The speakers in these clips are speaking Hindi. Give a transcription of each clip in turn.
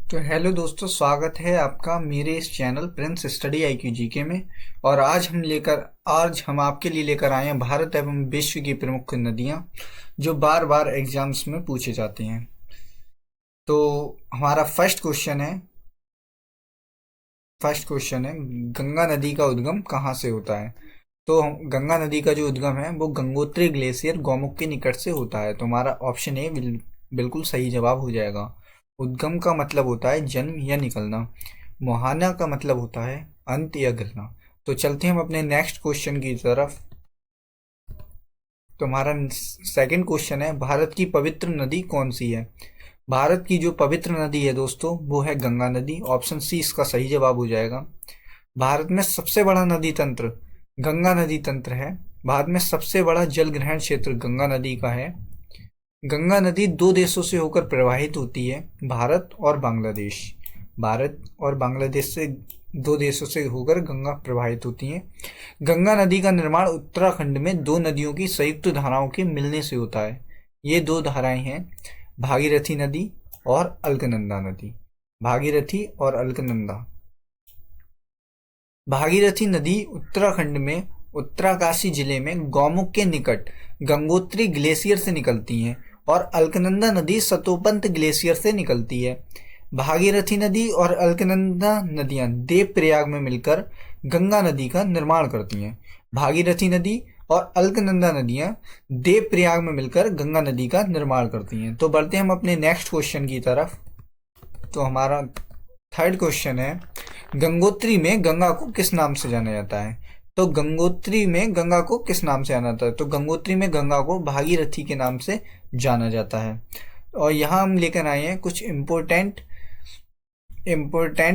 तो हेलो दोस्तों, स्वागत है आपका मेरे इस channel Prince study IQ GK में। और आज हम आपके लिए लेकर आए हैं भारत एवं विश्व की प्रमुख नदियां जो बार बार एग्जाम्स में पूछे जाते हैं। तो हमारा फर्स्ट क्वेश्चन है गंगा नदी का उद्गम कहाँ से होता है। तो गंगा नदी का जो उद्गम है वो गंगोत्री ग्लेशियर गौमुख के निकट से होता है। तो हमारा ऑप्शन ए बिल्कुल सही जवाब हो जाएगा। उद्गम का मतलब होता है जन्म या निकलना। मुहाना का मतलब होता है अंत या गिरना। तो चलते हैं हम अपने नेक्स्ट क्वेश्चन की तरफ। तो हमारा सेकंड क्वेश्चन है भारत की पवित्र नदी कौन सी है। भारत की जो पवित्र नदी है दोस्तों वो है गंगा नदी। ऑप्शन सी इसका सही जवाब हो जाएगा। भारत में सबसे बड़ा नदी तंत्र गंगा नदी तंत्र है। भारत में सबसे बड़ा जल ग्रहण क्षेत्र गंगा नदी का है। गंगा नदी दो देशों से होकर प्रवाहित होती है, भारत और बांग्लादेश से दो देशों से होकर गंगा प्रवाहित होती है। गंगा नदी का निर्माण उत्तराखंड में दो नदियों की संयुक्त धाराओं के मिलने से होता है। ये दो धाराएं हैं भागीरथी नदी और अलकनंदा नदी। भागीरथी और अलकनंदा। भागीरथी नदी उत्तराखंड में उत्तरकाशी जिले में गौमुख के निकट गंगोत्री ग्लेशियर से निकलती है और अलकनंदा नदी सतोपंत ग्लेशियर से निकलती है। भागीरथी नदी और अलकनंदा नदियां देवप्रयाग में मिलकर गंगा नदी का निर्माण करती हैं। भागीरथी नदी और अलकनंदा नदियां देवप्रयाग में मिलकर गंगा नदी का निर्माण करती हैं। तो बढ़ते हैं हम अपने नेक्स्ट क्वेश्चन की तरफ। तो हमारा थर्ड क्वेश्चन है गंगोत्री में गंगा को किस नाम से जाना जाता है। तो गंगोत्री में गंगा को किस नाम से जाना जाता है। तो गंगोत्री में गंगा को भागीरथी के नाम से जाना जाता है। और यहाँ हम लेकर आए हैं कुछ इम्पोर्टेंट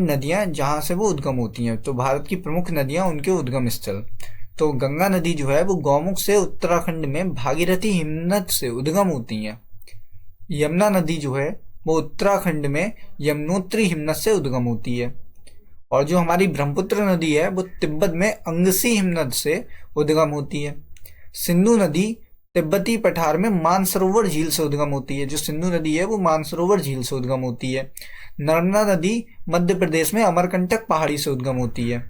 नदियां जहां से वो उद्गम होती हैं। तो भारत की प्रमुख नदियां उनके उद्गम स्थल। तो गंगा नदी जो है वो गौमुख से उत्तराखंड में भागीरथी हिमनद से उद्गम होती है। यमुना नदी जो है वो उत्तराखंड में यमुनोत्री हिमनद से उद्गम होती है। और जो हमारी ब्रह्मपुत्र नदी है वो तिब्बत में अंगसी हिमनद से उद्गम होती है। सिंधु नदी तिब्बती पठार में मानसरोवर झील से उद्गम होती है। जो सिंधु नदी है वो मानसरोवर झील से उद्गम होती है। नर्मदा नदी मध्य प्रदेश में अमरकंटक पहाड़ी से उद्गम होती है।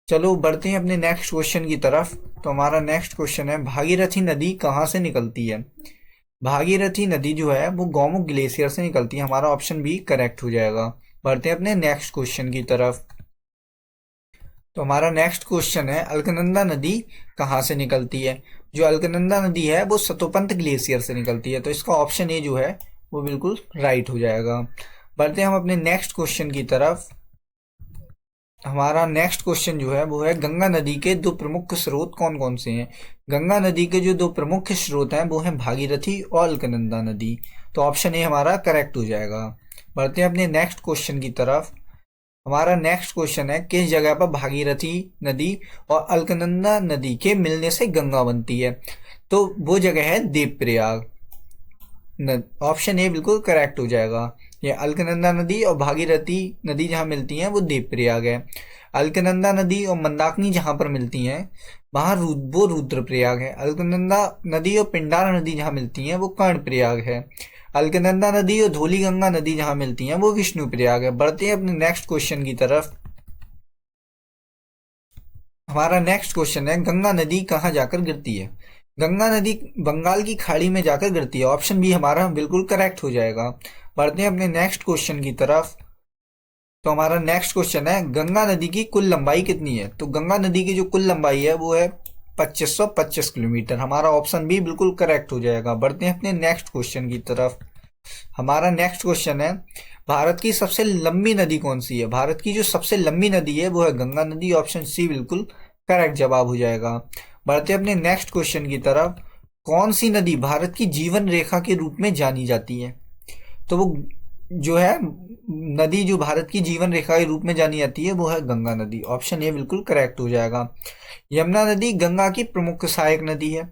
चलो बढ़ते हैं अपने नेक्स्ट क्वेश्चन की तरफ। तो हमारा नेक्स्ट क्वेश्चन है भागीरथी नदी कहाँ से निकलती है। भागीरथी नदी जो है वो गौमुख ग्लेशियर से निकलती है। हमारा ऑप्शन बी करेक्ट हो जाएगा। बढ़ते हैं अपने नेक्स्ट क्वेश्चन की तरफ। तो हमारा नेक्स्ट क्वेश्चन है अलकनंदा नदी कहाँ से निकलती है। जो अलकनंदा नदी है वो सतोपंत ग्लेशियर से निकलती है। तो इसका ऑप्शन ए जो है वो बिल्कुल राइट हो जाएगा। बढ़ते हैं हम अपने नेक्स्ट क्वेश्चन की तरफ। हमारा नेक्स्ट क्वेश्चन जो है वो है गंगा नदी के दो प्रमुख स्रोत कौन कौन से हैं। गंगा नदी के जो दो प्रमुख स्रोत हैं वो हैं भागीरथी और अलकनंदा नदी। तो ऑप्शन ए हमारा करेक्ट हो जाएगा। बढ़ते हैं अपने नेक्स्ट क्वेश्चन की तरफ। हमारा नेक्स्ट क्वेश्चन है किस जगह पर भागीरथी नदी और अलकनंदा नदी के मिलने से गंगा बनती है। तो वो जगह है देवप्रयाग। ऑप्शन ए बिल्कुल करेक्ट हो जाएगा। ये अलकनंदा नदी और भागीरथी नदी जहाँ मिलती हैं वो देवप्रयाग है। अलकनंदा नदी और मंदाकिनी जहाँ पर मिलती हैं वहाँ वो रुद्रप्रयाग है। अलकनंदा नदी और पिंडार नदी जहाँ मिलती हैं वो कर्णप्रयाग है। अलकनंदा नदी और धौलीगंगा नदी जहाँ मिलती हैं वो विष्णुप्रयाग है। बढ़ते हैं अपने नेक्स्ट क्वेश्चन की तरफ। हमारा नेक्स्ट क्वेश्चन है गंगा नदी कहाँ जाकर गिरती है। गंगा नदी बंगाल की खाड़ी में जाकर गिरती है। ऑप्शन बी हमारा बिल्कुल करेक्ट हो जाएगा। बढ़ते हैं अपने नेक्स्ट क्वेश्चन की तरफ। तो हमारा नेक्स्ट क्वेश्चन है गंगा नदी की कुल लंबाई कितनी है। तो गंगा नदी की जो कुल लंबाई है वो है 2525 किलोमीटर। हमारा ऑप्शन बी बिल्कुल करेक्ट हो जाएगा। बढ़ते हैं अपने नेक्स्ट क्वेश्चन की तरफ। हमारा नेक्स्ट क्वेश्चन है भारत की सबसे लंबी नदी कौन सी है। भारत की जो सबसे लंबी नदी है वो है गंगा नदी। ऑप्शन सी बिल्कुल करेक्ट जवाब हो जाएगा। बढ़ते अपने नेक्स्ट क्वेश्चन की तरफ। कौन सी नदी भारत की जीवन रेखा के रूप में जानी जाती है। तो वो जो है नदी जो भारत की जीवन रेखा के रूप में जानी जाती है वो है गंगा नदी। ऑप्शन ए बिल्कुल करेक्ट हो जाएगा। यमुना नदी गंगा की प्रमुख सहायक नदी है।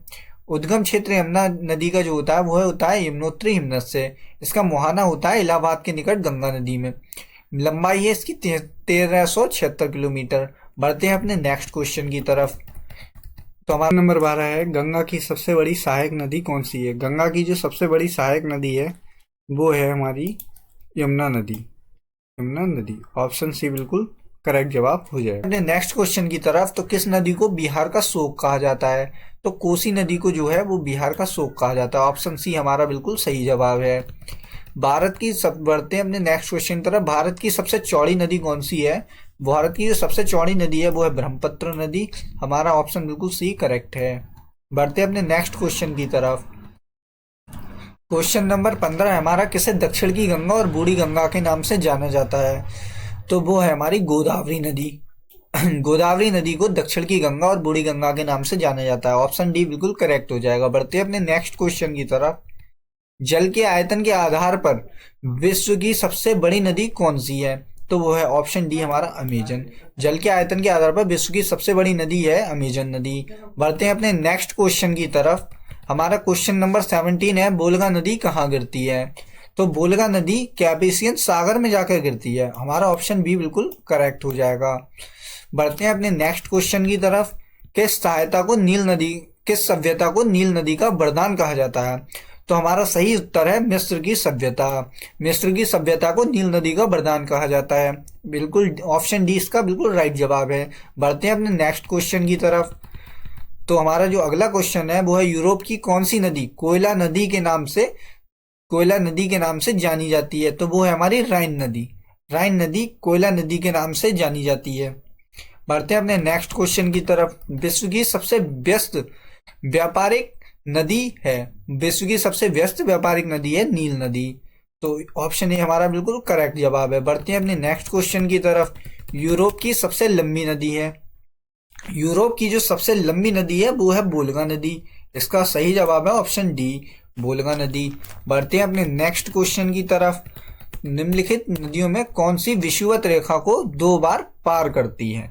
उद्गम क्षेत्र यमुना नदी का जो होता है वो होता है यमुनोत्री हिमनद से। इसका मुहाना होता है इलाहाबाद के निकट गंगा नदी में। लंबाई है इसकी 1376 किलोमीटर। बढ़ते हैं अपने नेक्स्ट क्वेश्चन की तरफ। तो हमारा नंबर 12 है गंगा की सबसे बड़ी सहायक नदी कौन सी है। गंगा की जो सबसे बड़ी सहायक नदी है वो है हमारी यमुना नदी। यमुना नदी, ऑप्शन सी बिल्कुल करेक्ट जवाब हो जाएगा। अपने नेक्स्ट क्वेश्चन की तरफ, तो किस नदी को बिहार का शोक कहा जाता है? तो कोसी नदी को जो है वो बिहार का शोक कहा जाता है, ऑप्शन सी हमारा बिल्कुल सही जवाब है। भारत की सब बढ़ते हैं अपने नेक्स्ट क्वेश्चन की तरफ, भारत की सबसे चौड़ी नदी कौन सी है? भारत की जो सबसे चौड़ी नदी है वो है ब्रह्मपुत्र नदी, हमारा ऑप्शन बिल्कुल सी करेक्ट है। बढ़ते हैं अपने नेक्स्ट क्वेश्चन की तरफ। क्वेश्चन नंबर 15 हमारा, किसे दक्षिण की गंगा और बूढ़ी गंगा के नाम से जाना जाता है? तो वो है हमारी गोदावरी नदी। गोदावरी नदी को दक्षिण की गंगा और बूढ़ी गंगा के नाम से जाना जाता है, ऑप्शन डी बिल्कुल करेक्ट हो जाएगा। बढ़ते हैं अपने नेक्स्ट क्वेश्चन की तरफ। जल के आयतन के आधार पर विश्व की सबसे बड़ी नदी कौन सी है? तो वो है ऑप्शन डी हमारा अमेजन। जल के आयतन के आधार पर विश्व की सबसे बड़ी नदी है अमेजन नदी। बढ़ते हैं अपने नेक्स्ट क्वेश्चन की तरफ। हमारा क्वेश्चन नंबर 17 है, बोलगा नदी कहाँ गिरती है? तो बोलगा नदी कैस्पियन सागर में जाकर गिरती है, हमारा ऑप्शन बी बिल्कुल करेक्ट हो जाएगा। बढ़ते हैं अपने नेक्स्ट क्वेश्चन की तरफ। किस सभ्यता को नील नदी का वरदान कहा जाता है? तो हमारा सही उत्तर है मिस्र की सभ्यता। मिस्र की सभ्यता को नील नदी का वरदान कहा जाता है, बिल्कुल ऑप्शन डी इसका बिल्कुल राइट जवाब है। बढ़ते हैं अपने नेक्स्ट क्वेश्चन की तरफ। तो हमारा जो अगला क्वेश्चन है वो है, यूरोप की कौन सी नदी कोयला नदी के नाम से जानी जाती है? तो वो है हमारी राइन नदी। राइन नदी कोयला नदी के नाम से जानी जाती है। बढ़ते हैं अपने नेक्स्ट क्वेश्चन की तरफ। विश्व की सबसे व्यस्त व्यापारिक नदी है नील नदी, तो ऑप्शन ए हमारा बिल्कुल करेक्ट जवाब है। बढ़ते हैं अपने नेक्स्ट क्वेश्चन की तरफ। यूरोप की सबसे लंबी नदी है, यूरोप की जो सबसे लंबी नदी है वो है वोल्गा नदी, इसका सही जवाब है ऑप्शन डी वोल्गा नदी। बढ़ते हैं अपने नेक्स्ट क्वेश्चन की तरफ। निम्नलिखित नदियों में कौन सी विषुवत रेखा को 2 बार पार करती है?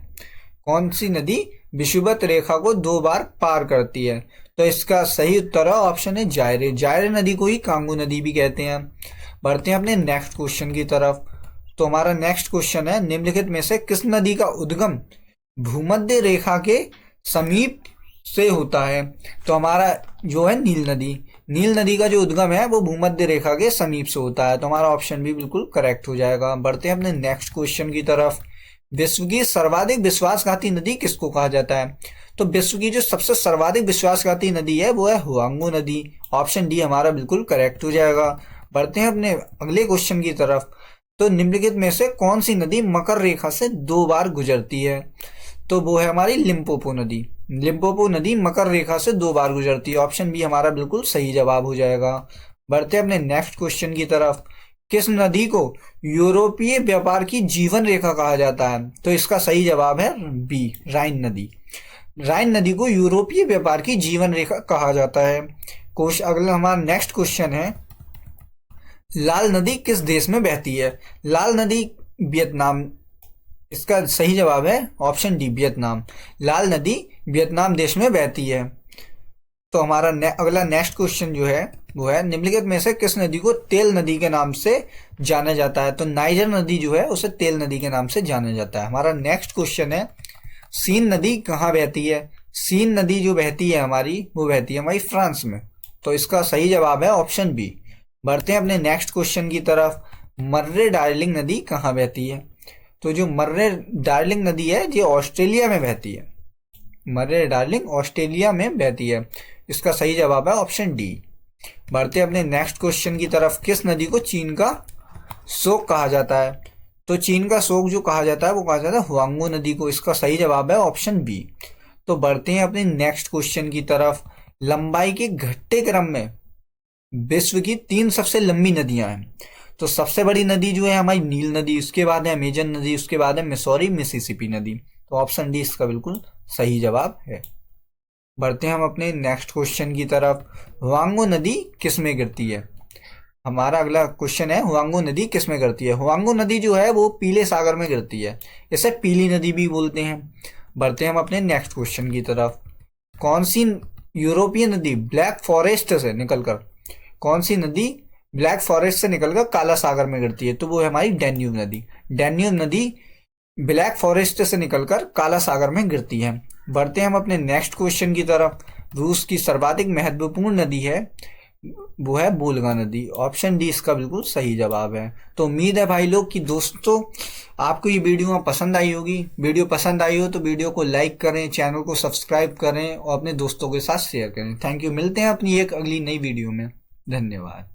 कौन सी नदी विषुवत रेखा को 2 बार पार करती है? तो इसका सही उत्तर है ऑप्शन है जायरे। जायरे नदी को ही कांगू नदी भी कहते हैं। बढ़ते हैं अपने नेक्स्ट क्वेश्चन की तरफ। तो हमारा नेक्स्ट क्वेश्चन है, निम्नलिखित में से किस नदी का उद्गम भूमध्य रेखा के समीप से होता है? तो हमारा जो है नील नदी का जो उद्गम है वो भूमध्य रेखा के समीप से होता है, तो हमारा ऑप्शन भी बिल्कुल करेक्ट हो जाएगा। बढ़ते हैं अपने नेक्स्ट क्वेश्चन की तरफ। विश्व की सर्वाधिक विश्वासघाती नदी किसको कहा जाता है? तो विश्व की जो सबसे सर्वाधिक विश्वासघाती नदी है वो है हुआंगो नदी, ऑप्शन डी हमारा बिल्कुल करेक्ट हो जाएगा। बढ़ते हैं अपने अगले क्वेश्चन की तरफ। तो निम्नलिखित में से कौन सी नदी मकर रेखा से 2 बार गुजरती है? तो वो है हमारी लिम्पोपो नदी। लिम्पोपो नदी मकर रेखा से 2 बार गुजरती है, ऑप्शन बी हमारा बिल्कुल सही जवाब हो जाएगा। बढ़ते हैं अपने नेक्स्ट क्वेश्चन की तरफ। किस नदी को यूरोपीय व्यापार की जीवन रेखा कहा जाता है? तो इसका सही जवाब है बी राइन नदी। राइन नदी को यूरोपीय व्यापार की जीवन रेखा कहा जाता है। अगला हमारा नेक्स्ट क्वेश्चन है, लाल नदी किस देश में बहती है? लाल नदी वियतनाम, इसका सही जवाब है ऑप्शन डी वियतनाम। लाल नदी वियतनाम देश में बहती है। तो हमारा अगला नेक्स्ट क्वेश्चन जो है वो है, निम्नलिखित में से किस नदी को तेल नदी के नाम से जाना जाता है? तो नाइजर नदी जो है उसे तेल नदी के नाम से जाना जाता है। हमारा नेक्स्ट क्वेश्चन है, सीन नदी कहाँ बहती है? सीन नदी जो बहती है हमारी वो बहती है हमारी फ्रांस में, तो इसका सही जवाब है ऑप्शन बी। बढ़ते हैं अपने नेक्स्ट क्वेश्चन की तरफ। मर्रे डार्लिंग नदी कहाँ बहती है? तो जो मर्रे डार्लिंग नदी है ये ऑस्ट्रेलिया में बहती है। मर्रे डार्लिंग ऑस्ट्रेलिया में बहती है, इसका सही जवाब है ऑप्शन डी। बढ़ते अपने नेक्स्ट क्वेश्चन की तरफ। किस नदी को चीन का शोक कहा जाता है? तो चीन का शोक जो कहा जाता है वो कहा जाता है हुआंगो नदी को, इसका सही जवाब है ऑप्शन बी। तो बढ़ते हैं अपने नेक्स्ट क्वेश्चन की तरफ। लंबाई के घटते क्रम में विश्व की 3 सबसे लंबी नदियां हैं। तो सबसे बड़ी नदी जो है हमारी नील नदी, उसके बाद है अमेजन नदी, उसके बाद है मिसौरी मिसिसिपी नदी, तो ऑप्शन डी इसका बिल्कुल सही जवाब है। बढ़ते हैं हम अपने नेक्स्ट क्वेश्चन की तरफ। हुआंगो नदी किस में गिरती है? हमारा अगला क्वेश्चन है, हुआंगो नदी किस में गिरती है? हुआंगो नदी जो है वो पीले सागर में गिरती है, इसे पीली नदी भी बोलते हैं। बढ़ते हैं हम अपने नेक्स्ट क्वेश्चन की तरफ। कौन सी यूरोपीय नदी ब्लैक फॉरेस्ट से निकलकर काला सागर में गिरती है? तो वो है हमारी डैन्यूब नदी। डैन्यूब नदी ब्लैक फॉरेस्ट से निकलकर काला सागर में गिरती है। बढ़ते हैं हम अपने नेक्स्ट क्वेश्चन की तरफ। रूस की सर्वाधिक महत्वपूर्ण नदी है वो है बुलगा नदी। ऑप्शन डी इसका बिल्कुल सही जवाब है। तो उम्मीद है भाई लोग कि दोस्तों आपको ये वीडियो पसंद आई होगी। वीडियो पसंद आई हो तो वीडियो को लाइक करें, चैनल को सब्सक्राइब करें और अपने दोस्तों के साथ शेयर करें। Thank you. मिलते हैं अपनी एक अगली नई वीडियो में। धन्यवाद।